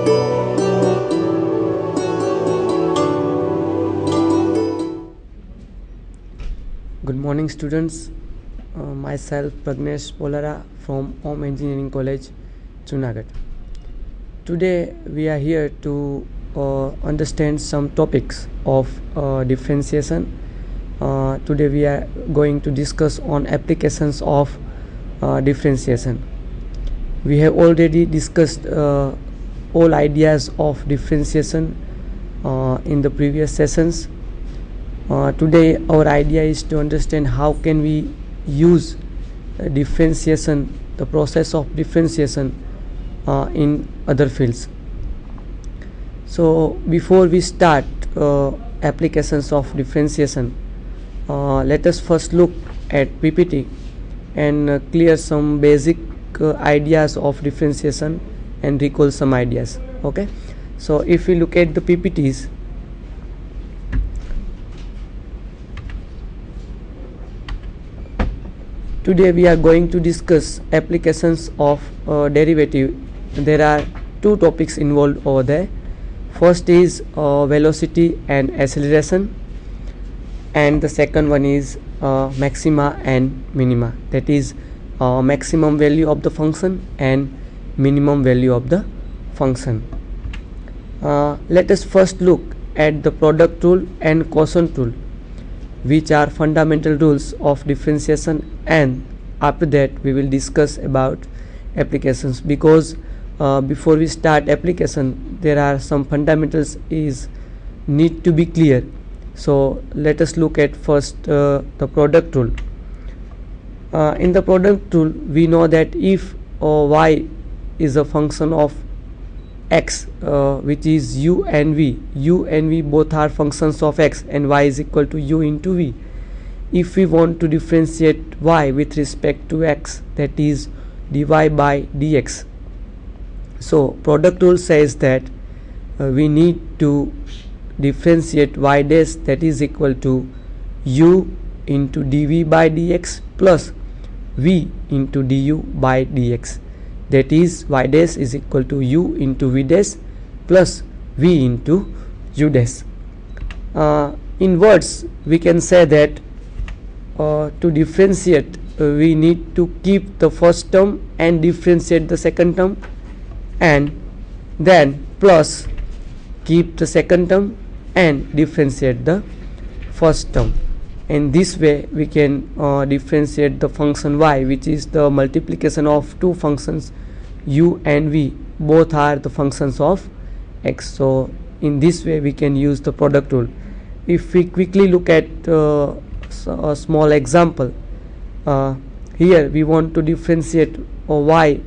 Good morning, students. Myself Pragnesh Polara from Home Engineering College, Junagadh. Today we are here to understand some topics of differentiation. Today we are going to discuss on applications of differentiation. We have already discussed all ideas of differentiation in the previous sessions. Today our idea is to understand how can we use differentiation, the process of differentiation in other fields. So before we start applications of differentiation, let us first look at PPT and clear some basic ideas of differentiation and recall some ideas. Okay, so if we look at the PPTs, today we are going to discuss applications of derivative. There are two topics involved over there. First is velocity and acceleration, and the second one is maxima and minima, that is maximum value of the function and minimum value of the function. Let us first look at the product rule and quotient rule, which are fundamental rules of differentiation, and after that we will discuss about applications, because before we start application there are some fundamentals is need to be clear. So let us look at first the product rule. In the product rule we know that if y is a function of x, which is u and v both are functions of x, and y is equal to u into v. If we want to differentiate y with respect to x, that is dy by dx, so product rule says that we need to differentiate y dash, that is equal to u into dv by dx plus v into du by dx, that is y dash is equal to u into v dash plus v into u dash. In words we can say that to differentiate we need to keep the first term and differentiate the second term, and then plus keep the second term and differentiate the first term. In this way we can differentiate the function y, which is the multiplication of two functions u and v, both are the functions of x. So in this way we can use the product rule. If we quickly look at a small example, here we want to differentiate y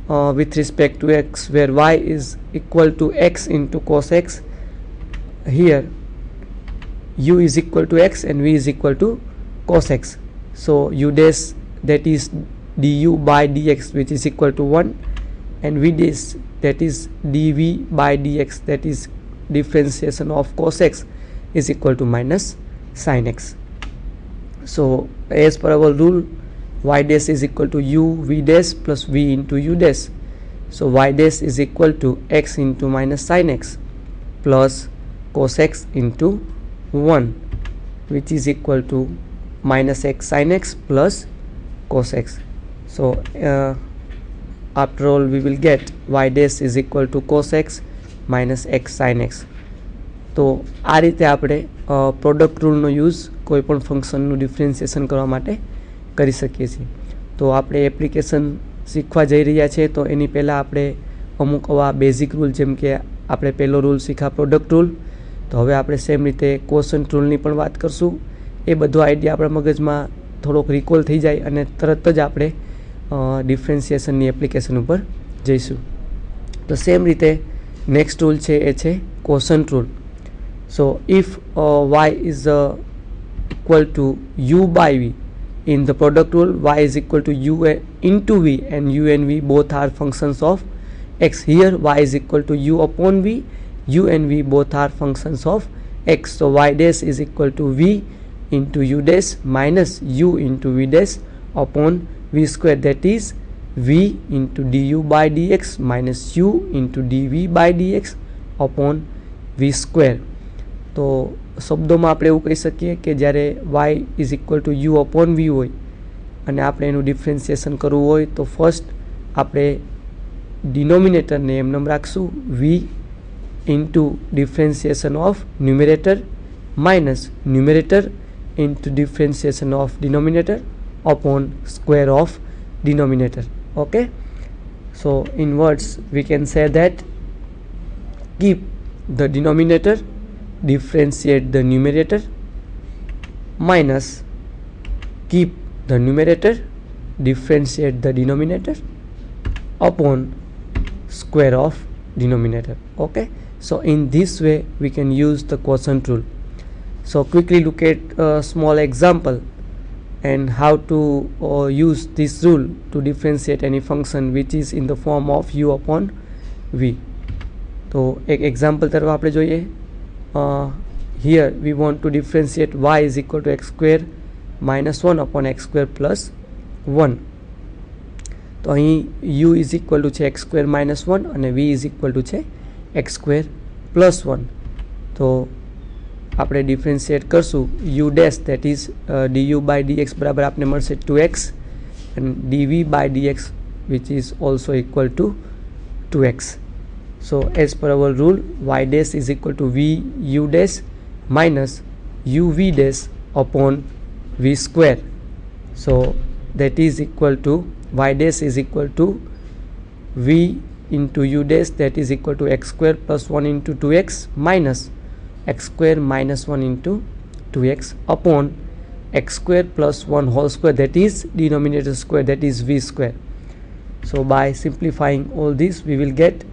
with respect to x, where y is equal to x into cos x. Here u is equal to x and v is equal to cos x, so u dash, that is du by dx, which is equal to 1, and v dash, that is dv by dx, that is differentiation of cos x, is equal to minus sin x. So as per our rule, y dash is equal to u v dash plus v into u dash, so y dash is equal to x into minus sin x plus cos x into 1, which is equal to minus x sin x plus cos x. So after all we will get y dash is equal to cos x minus x sin x. તો આ રીતે આપણે product રૂલનો use કોઈ પણ ફંક્શનનું differentiation કરવા માટે કરી શકીએ છીએ. તો આપણે એપ્લિકેશન શીખવા જઈ રહ્યા છીએ, તો એની પહેલાં આપણે અમુક આવા બેઝિક રૂલ, જેમ કે આપણે પહેલો રૂલ શીખા પ્રોડક્ટ રૂલ, તો હવે આપણે સેમ રીતે કોશન્ટ રૂલની પણ વાત કરશું. એ બધો આઈડિયા આપણા મગજમાં થોડોક રિકોલ થઈ જાય અને તરત જ આપણે ડિફરન્સિએશનની એપ્લિકેશન ઉપર જઈશું. તો સેમ રીતે નેક્સ્ટ રૂલ છે એ છે quotient rule. So if y is equal to u by v, in the product rule y is equal to u into v, and u and v both are functions of x. Here y is equal to u upon v, u and v both are functions of x, so y dash is equal to v into u dash minus u into v dash upon v square, that is v into du by dx minus u into dv by dx upon v square. તો શબ્દોમાં આપણે એવું કહી શકીએ કે જ્યારે y is equal to u upon v હોય અને આપણે એનું ડિફરન્સિએશન કરવું હોય તો ફર્સ્ટ આપણે ડિનોમિનેટરને એમનેમ રાખશું v into differentiation of numerator minus numerator into differentiation of denominator upon square of denominator. Okay, so in words we can say that keep the denominator, differentiate the numerator, minus keep the numerator, differentiate the denominator upon square of denominator. Okay, so in this way we can use the quotient rule. So quickly look at a small example and how to use this rule to differentiate any function which is in the form of u upon v. तो एक example तरफ आपने જોઈએ here we want to differentiate y is equal to x square minus 1 upon x square plus 1. તો અહીં u is equal to છે x square minus 1 અને v is equal to છે x square plus 1. તો આપણે ડિફરન્શિએટ કરશું u dash that is du by dx બરાબર આપણે મળશે 2x and dv by dx which is also equal to 2x. So as per our rule y dash is equal to v u dash minus uv dash upon v square. So that is equal to y dash is equal to v into u dash that is equal to x square plus 1 into 2x minus x square minus 1 into 2x upon x square plus 1 whole square that is denominator square that is v square. So by simplifying all this we will get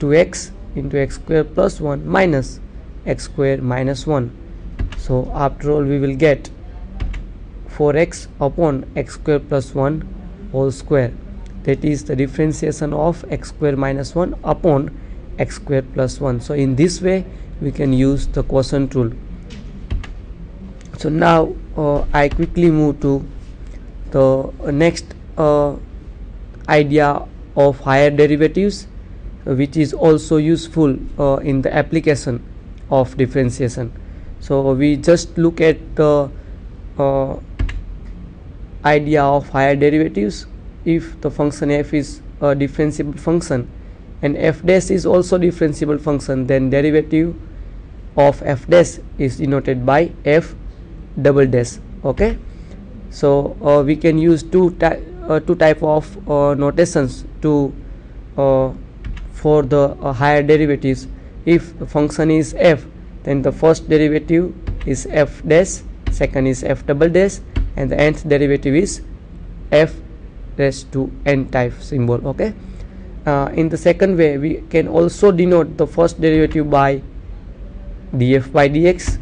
2x into x square plus 1 minus x square minus 1. So after all we will get 4x upon x square plus 1 whole square that is the differentiation of x square minus 1 upon x square plus 1. So in this way we can use the quotient rule. So now I quickly move to the next idea of higher derivatives which is also useful in the application of differentiation. So we just look at the idea of higher derivatives. If the function f is a differentiable function and f dash is also differentiable function, then derivative of f dash is denoted by f double dash. Okay, so we can use two type of notations to for the higher derivatives. If the function is f, then the first derivative is f dash, second is f double dash, and the nth derivative is f raised to n type symbol. Okay, in the second way we can also denote the first derivative by df by dx,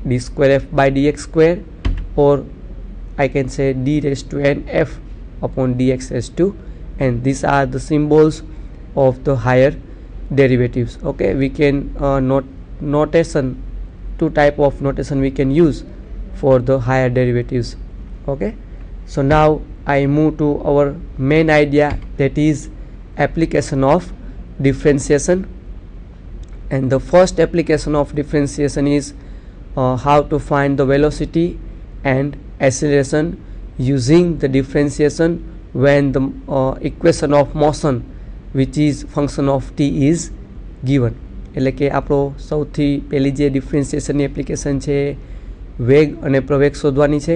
d square f by dx square, or I can say d raised to n f upon dx raised to n. These are the symbols of the higher derivatives. Okay, we can notation, two type of notation we can use for the higher derivatives. Okay, so now I move to our main idea, that is application of differentiation. And the first application of differentiation is how to find the velocity and acceleration using the differentiation when the equation of motion which is function of t is given. એટલે કે આપણો સૌથી પહેલી જે ડિફરન્સિએશનની application છે વેગ અને પ્રવેગ શોધવાની છે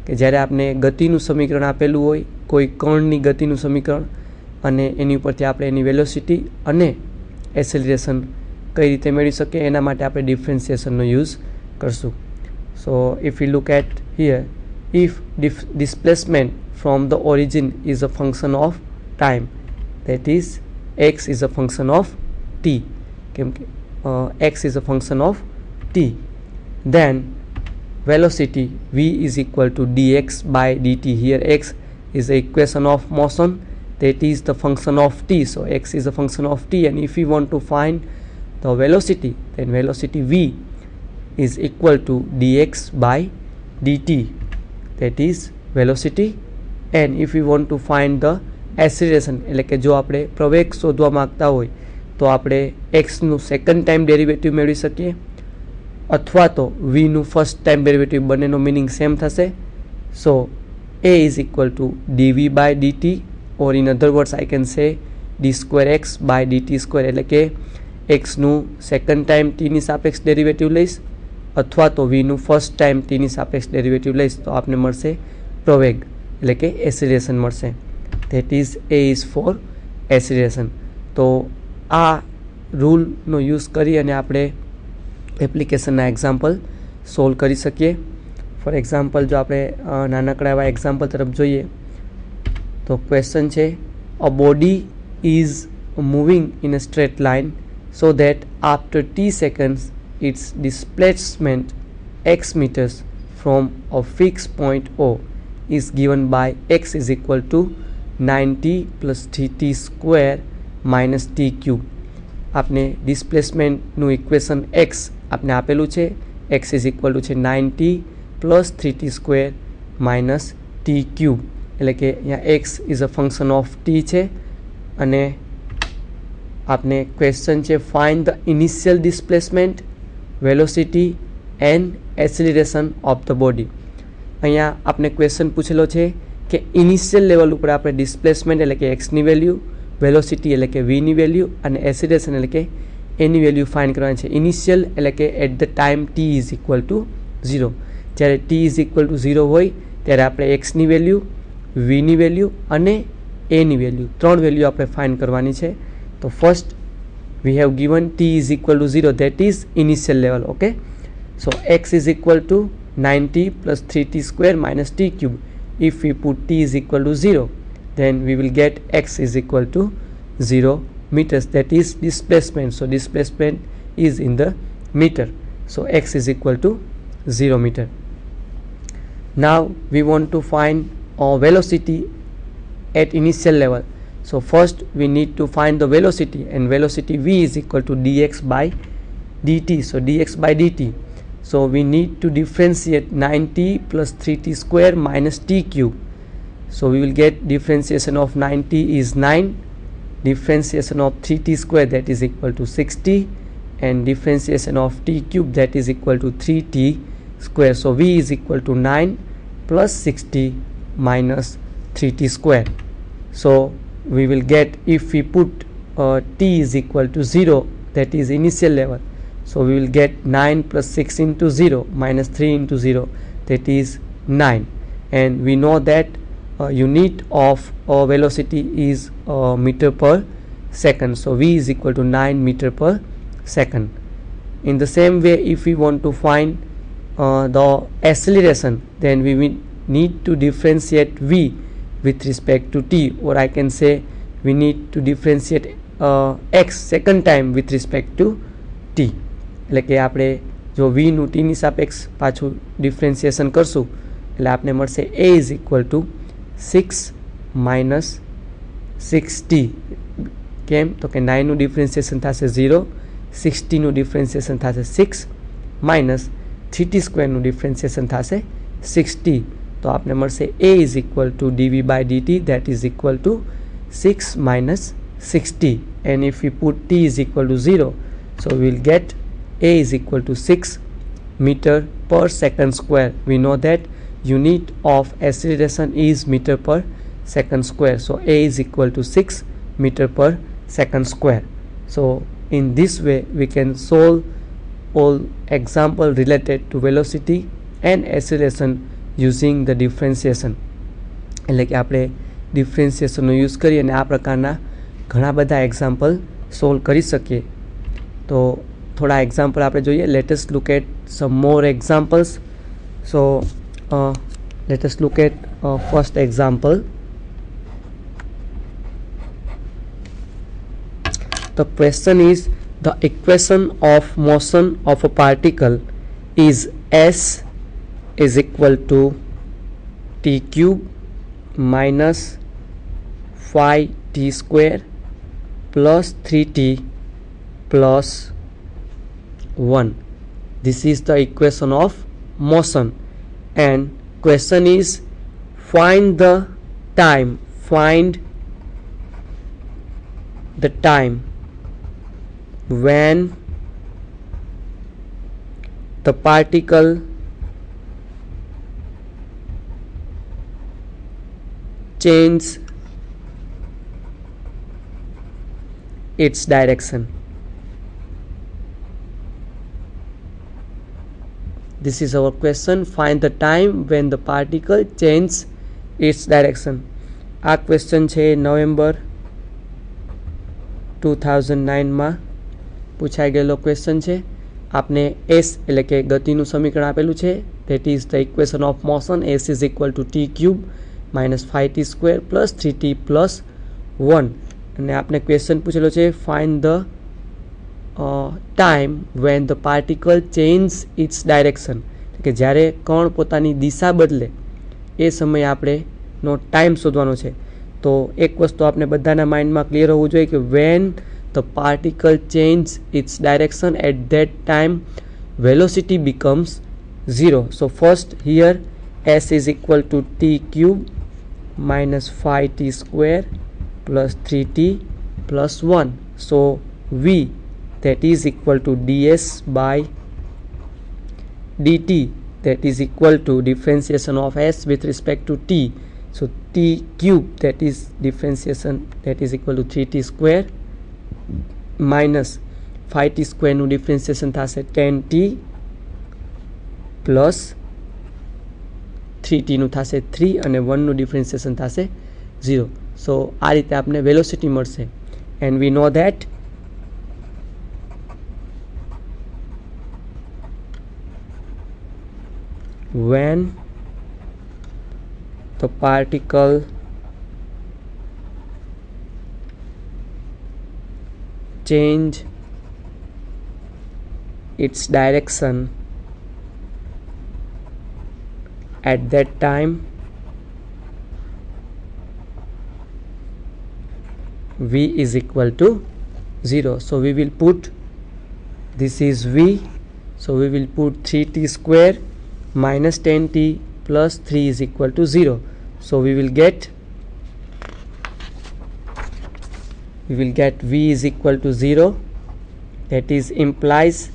કે જ્યારે આપણે ગતિનું સમીકરણ આપેલું હોય, કોઈ કણની ગતિનું સમીકરણ, અને એની ઉપરથી આપણે એની વેલોસિટી અને એસેલરેશન કઈ રીતે મેળવી શકીએ એના માટે આપણે ડિફરન્સિએશનનો યુઝ કરશું. So if you look at here, if displacement from the origin is a function of time, that is x is a function of t, x is a function of t, then velocity v is equal to dx by dt. Here x is the equation of motion, that is the function of t, so x is a function of t, and if we want to find the velocity, then velocity v is equal to dx by dt, that is velocity. And if we want to find the એસિલેરેશન એટલે કે જો આપણે પ્રવેગ શોધવા માગતા હોય તો આપણે એક્સનું સેકન્ડ ટાઈમ ડેરિવેટિવ મેળવી શકીએ અથવા તો વીનું ફર્સ્ટ ટાઈમ ડેરિવેટિવ, બંનેનો મિનિંગ સેમ થશે. સો a is equal to dv by dt, or in other words I can say d square x by dt square, એટલે કે એક્સનું સેકન્ડ ટાઈમ ટીની સાપેક્ષ ડેરિવેટિવ લઈશ અથવા તો વીનું ફર્સ્ટ ટાઈમ ટીની સાપેક્ષ ડેરિવેટિવ લઈશ તો આપને મળશે પ્રવેગ એટલે કે એસિલેરેશન મળશે. That is a is for એસિલેરેશન. તો આ રૂલનો યુઝ કરી અને આપણે એપ્લિકેશનના એક્ઝામ્પલ સોલ્વ કરી શકીએ. ફોર એક્ઝામ્પલ જો આપણે નાનકડા એવા એક્ઝામ્પલ તરફ જોઈએ તો ક્વેશ્ચન છે, a body is moving in a straight line so that after t seconds its displacement x meters from a fixed point O is given by x is equal to 9t plus 3t square minus t cube. आपने डिस्प्लेसमेंटનું equation x આપને આપેલું છે, x is equal to છે 9t plus 3t square minus t cube, એટલે કે અહીંયા x is a function of t છે અને आपने क्वेश्चन है find the initial displacement, velocity and acceleration of the body. अहींया आपने क्वेश्चन पूछेलो है कि इनिशियल लेवल पर आपणे डिस्प्लेसमेंट एटले कि एक्स नी वेल्यू, वेलोसिटी एटले कि वी नी वेल्यू अने एक्सेलरेशन एटले कि ए नी वेल्यू फाइंड करवानी है. इनिशियल एटले कि at the time T is equal to 0, ज्यारे टी इज इक्वल टू 0 होय त्यारे आपणे एक्स नी वेल्यू, वी नी वेल्यू अने ए नी वेल्यू, त्रण वेल्यू आपणे फाइंड करवानी है. तो first we have given t is equal to 0, that is initial level. Okay, so x is equal to 9t plus 3t square minus t cube. If we put t is equal to 0, then we will get x is equal to 0 meters, that is displacement. So displacement is in the meter, so x is equal to 0 meter. Now we want to find velocity at initial level. So first we need to find the velocity, and velocity v is equal to dx by dt. So dx by dt. So we need to differentiate 9t plus 3t square minus t cube. So we will get differentiation of 9t is 9, differentiation of 3t square that is equal to 60, and differentiation of t cube that is equal to 3t square. So v is equal to 9 plus 60 minus 3t square. So we will get, if we put t is equal to 0, that is initial level, so we will get 9 plus 6 into 0 minus 3 into 0, that is 9. And we know that unit of velocity is meter per second, so v is equal to 9 meter per second. In the same way, if we want to find the acceleration, then we will need to differentiate v with respect to t, or I can say we need to differentiate x second time with respect to t. એટલે કે આપણે જો v નું t ની સાપેક્ષ પાછું differentiation કરશું એટલે આપને મળશે a is equal to 6 minus 6t. કેમ તો કે 9 નું ડિફરન્સિએશન થશે 0, 60 નું ડિફરન્સિએશન થશે 6 minus 3t square નું ડિફરન્સિએશન થશે 60. तो आपने મળશે a is equal to dv by dt, that is equal to 6 minus 60, and if we put t is equal to 0, so we will get a is equal to 6 meter per second square. We know that unit of acceleration is meter per second square, so a is equal to 6 meter per second square. So in this way we can solve all example related to velocity and acceleration using the differentiation. એટલે કે આપણે ડિફરન્સિએશનનો use કરી અને આ પ્રકારના ઘણા બધા એક્ઝામ્પલ સોલ્વ કરી શકીએ. તો થોડા એક્ઝામ્પલ આપણે જોઈએ. Let us look at some more examples. So let us look at first example. The question is, the equation of motion of a particle is s is equal to t cube minus 5t square plus 3t plus 1. This is the equation of motion, and question is find the time, find the time when the particle changes its direction. This is our question. Find the time when the particle changes its direction. આ question છે November 2009 માં પૂછાઈ ગયેલો question છે. આપને S એટલે કે ગતિનું સમીકરણ આપેલું છે. That is the equation of motion. S is equal to T cube minus 5t² plus 3t plus 1. અને આપણે ક્વેશ્ચન પૂછેલો છે find the time when the particle change its direction. કે જ્યારે કણ પોતાની દિશા બદલે એ સમયે આપણેનો ટાઈમ શોધવાનો છે. તો એક વસ્તુ આપણે બધાના માઇન્ડમાં ક્લિયર હોવું જોઈએ કે when the particle change its direction at that time velocity becomes 0. So first here S is equal to T cube minus 5t² plus 3t plus 1. So v that is equal to ds by dt, that is equal to differentiation of s with respect to t. So t cube, that is differentiation, that is equal to 3t² minus 5t² નું differentiation થશે 10t plus 3t નું થશે 3 અને 1 નું differentiation થશે 0. સો આ રીતે આપણે વેલોસિટી મળશે. And we know that when the particle change its direction at that time v is equal to 0. So we will put, this is v, so we will put 3t² minus 10t plus 3 is equal to 0. So we will get v is equal to 0. That is implies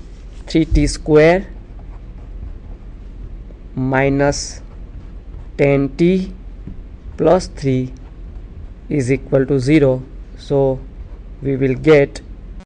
3t² minus 10t plus 3 is equal to 0. So we will get